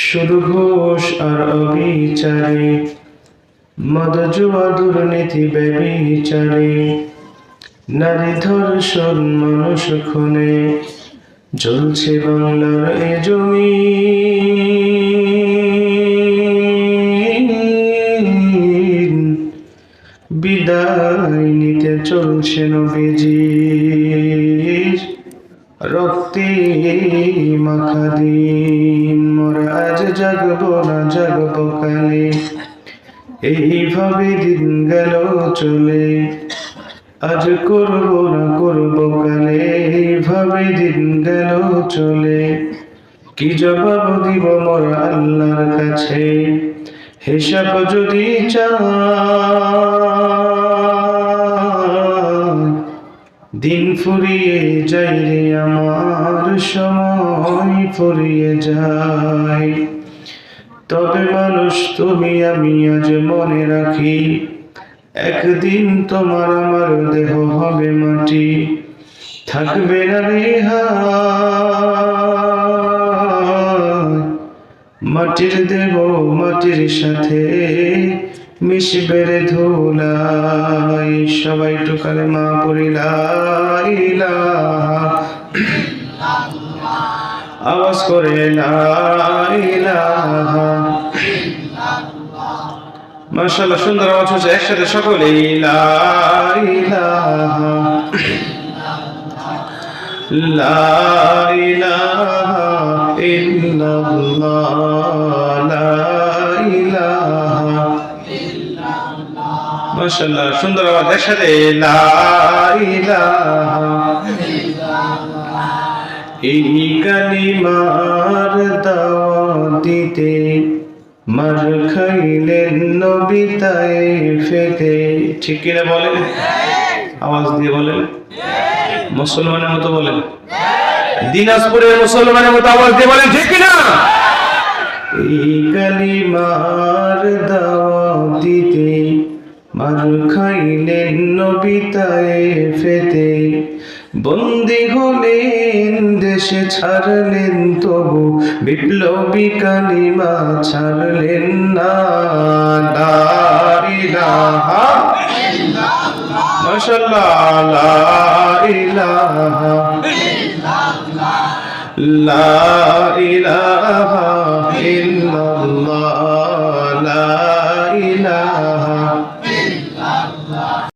শুধু ঘুষ আর অবিচারে, মদ জুয়া দুর্নীতি ব্যভিচারে, নারী ধর্ষণ মানুষ খুনে জ্বলছে বাংলার এ জমি। বিদায় নিতে চলছে নবীজির রক্তে মাখা দিন। মোরা আজ জাগবো না জাগবো কালে, এইভাবে দিন গেল চলে। আজ করবো না করবো কালে, এইভাবে দিন গেল চলে। কি জবাব দিব মোরা আল্লাহর কাছে, হিসাব যদি চাই। দিন ফুরিয়ে যায় রে আমার, সময় ফুরিয়ে যায়। তবে মানুষ তুমি আমি আজ মনে রাখি, একদিন তোমার আমার দেহ হবে মাটি, থাকবে না রেহাই। মাটির দেব মাটির সাথে মিশবে রে ধুলাই। সবাই একটু কালেমা পড়ি লা ইলাহা, আওয়াজ করে লা ইলাহা। মাশাআল্লাহ, সুন্দর আওয়াজ হচ্ছে। একসাথে সকলেই লা ইলাহা, লা ইলাহা ইল্লাল্লাহ, লা ইলাহা ইল্লাল্লাহ। মাশাআল্লাহ, সুন্দর আওয়াজ। একসাথে লা ইলাহা ইল্লাল্লাহ। এই কালিমার দাওয়াত দিতে মার খাইলেন নবী তায়েফেতে। ঠিক কিনা বলেন? আওয়াজ দিয়ে বলেন, মুসলমানের মতো বলেন, দিনাজপুরের মুসলমানের মতো আওয়াজ দিয়ে বলেন, ঠিক কিনা? এই কালিমার দাওয়াত দিতে মার খাইলেন নবী তায়েফেতে। বন্দী হলেন দেশে ছাড়লেন তবু বিপ্লবী কালিমা ছাড়লেন না। লা ইলাহা ইল্লাল্লাহ, মাশাআল্লাহ, লা ইলাহা ইল্লাল্লাহ, লা ইলাহা